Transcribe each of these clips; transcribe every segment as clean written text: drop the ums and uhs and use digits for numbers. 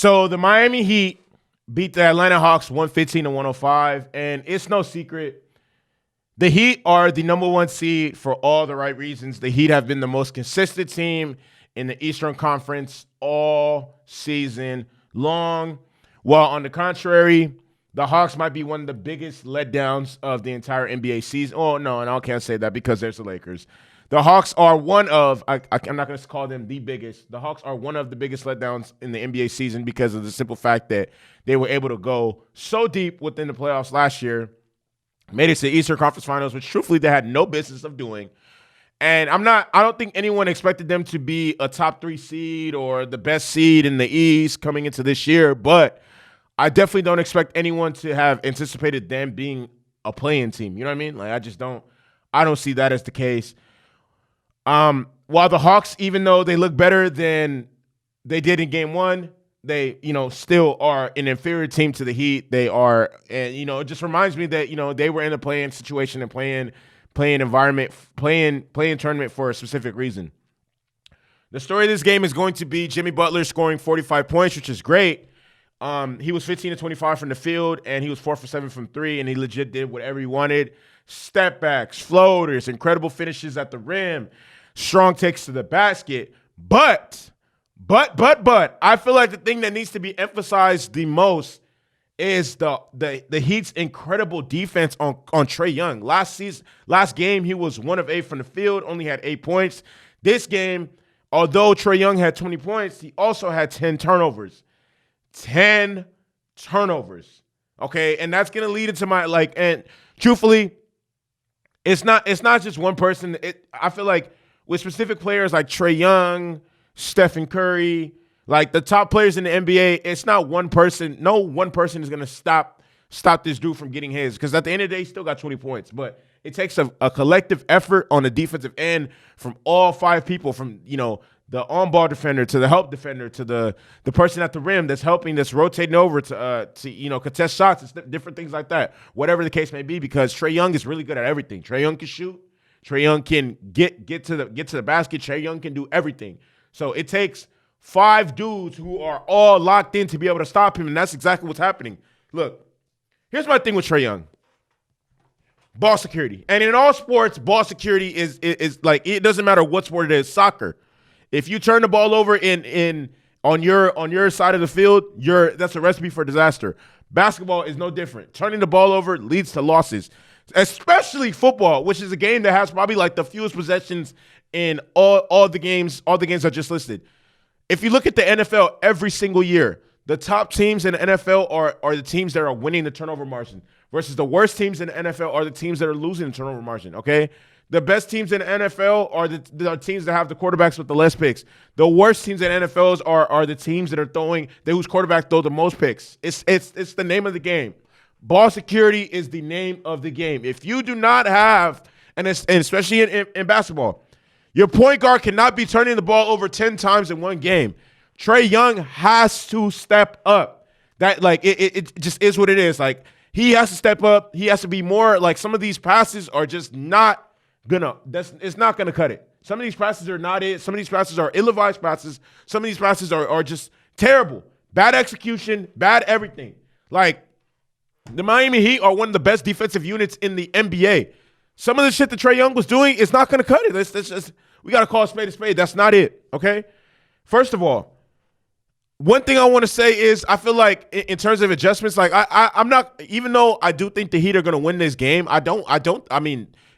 So the Miami Heat beat the Atlanta Hawks 115-105, and it's no secret. The Heat are the number one seed for all the right reasons. The Heat have been the most consistent team in the Eastern Conference all season long. While on the contrary, the Hawks might be one of the biggest letdowns of the entire NBA season. Oh, no, and I can't say that because there's the Lakers. The Hawks are one of, I'm not going to call them the biggest. The Hawks are one of the biggest letdowns in the NBA season because of the simple fact that they were able to go so deep within the playoffs last year, made it to the Eastern Conference Finals, which truthfully they had no business of doing. And I don't think anyone expected them to be a top 3 seed or the best seed in the East coming into this year, but I definitely don't expect anyone to have anticipated them being a play-in team. You know what I mean? Like, I don't see that as the case. While the Hawks, even though they look better than they did in game 1, they, still are an inferior team to the Heat. They are, and, it just reminds me that, they were in a play-in situation and playing environment, playing tournament for a specific reason. The story of this game is going to be Jimmy Butler scoring 45 points, which is great. He was 15-25 from the field, and he was 4 for 7 from 3, and he legit did whatever he wanted. Step backs, floaters, incredible finishes at the rim, strong takes to the basket. But, I feel like the thing that needs to be emphasized the most is the Heat's incredible defense on Trae Young. Last game, he was 1 of 8 from the field, only had 8 points. This game, although Trae Young had 20 points, he also had 10 turnovers. 10 turnovers. Okay, and that's gonna lead into my and truthfully, it's not just one person. I feel like with specific players like Trae Young, Stephen Curry, like the top players in the NBA, it's not one person. No one person is gonna stop this dude from getting his, because at the end of the day, he still got 20 points. But it takes a collective effort on the defensive end from all 5 people, from the on-ball defender to the help defender to the person at the rim that's helping, that's rotating over to contest shots and different things like that, whatever the case may be, because Trae Young is really good at everything. Trae Young can shoot. Trae Young can get to the basket. Trae Young can do everything. So it takes 5 dudes who are all locked in to be able to stop him, and that's exactly what's happening. Look, here's my thing with Trae Young. Ball security. And in all sports, ball security is like, it doesn't matter what sport it is. Soccer. If you turn the ball over on your side of the field, that's a recipe for disaster. Basketball is no different. Turning the ball over leads to losses, especially football, which is a game that has probably like the fewest possessions in all the games I just listed. If you look at the NFL every single year, the top teams in the NFL are the teams that are winning the turnover margin, versus the worst teams in the NFL are the teams that are losing the turnover margin, okay? The best teams in the NFL are the teams that have the quarterbacks with the less picks. The worst teams in NFLs are the teams that are whose quarterbacks throw the most picks. It's the name of the game. Ball security is the name of the game. If you do not have, and especially in basketball, your point guard cannot be turning the ball over 10 times in one game. Trae Young has to step up. That it just is what it is. Like, he has to step up. He has to be more, like, some of these passes are just not it's not gonna cut it. Some of these passes are not it. Some of these passes are ill-advised passes. Some of these passes are just terrible. Bad execution, bad everything. Like, the Miami Heat are one of the best defensive units in the NBA. Some of the shit that Trae Young was doing is not gonna cut it. We gotta call a spade a spade. That's not it. Okay. First of all, one thing I want to say is, I feel like in terms of adjustments, like I'm not, even though I do think the Heat are gonna win this game,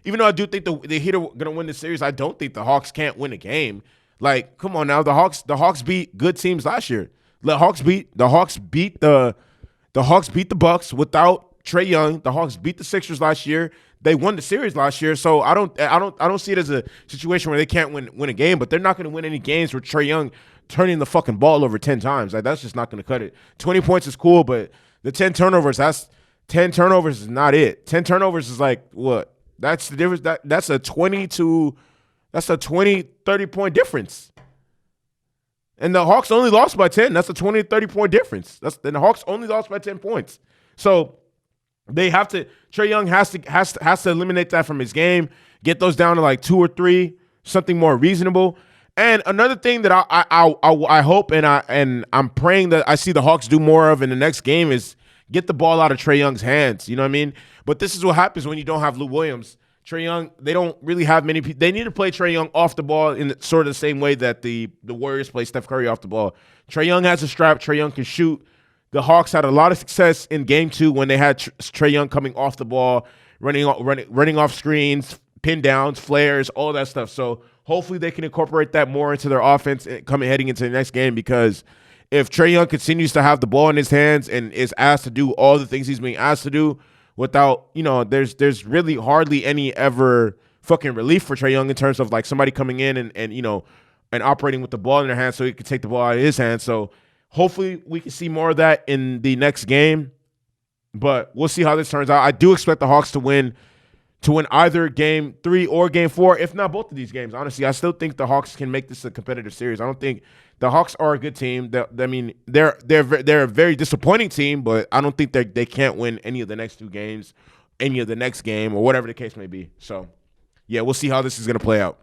even though I do think the Heat are going to win the series, I don't think the Hawks can't win a game. Like, come on now, the Hawks beat good teams last year. The Hawks beat the Bucks without Trae Young. The Hawks beat the Sixers last year. They won the series last year, so I don't see it as a situation where they can't win a game. But they're not going to win any games with Trae Young turning the fucking ball over 10 times. Like, that's just not going to cut it. 20 points is cool, but the 10 turnovers, 10 turnovers is not it. 10 turnovers is like what? That's the difference. That's a 20, 30 point difference. And the Hawks only lost by 10. That's a 20, 30 point difference. And the Hawks only lost by 10 points. So they have to, Trae Young has to eliminate that from his game, get those down to like 2 or 3, something more reasonable. And another thing that I hope and I'm praying that I see the Hawks do more of in the next game is get the ball out of Trae Young's hands. You know what I mean? But this is what happens when you don't have Lou Williams. Trae Young, they don't really have many people. They need to play Trae Young off the ball in sort of the same way that the Warriors play Steph Curry off the ball. Trae Young has a strap. Trae Young can shoot. The Hawks had a lot of success in Game 2 when they had Trae Young coming off the ball, running off screens, pin downs, flares, all that stuff. So hopefully they can incorporate that more into their offense heading into the next game, because if Trae Young continues to have the ball in his hands and is asked to do all the things he's being asked to do without, there's really hardly any ever fucking relief for Trae Young in terms of like somebody coming in and operating with the ball in their hands so he can take the ball out of his hands. So hopefully we can see more of that in the next game, but we'll see how this turns out. I do expect the Hawks to win either Game 3 or Game 4, if not both of these games. Honestly, I still think the Hawks can make this a competitive series. I don't think the Hawks are a good team. They're a very disappointing team, but I don't think they can't win any of the next 2 games, any of the next game, or whatever the case may be. So, yeah, we'll see how this is going to play out.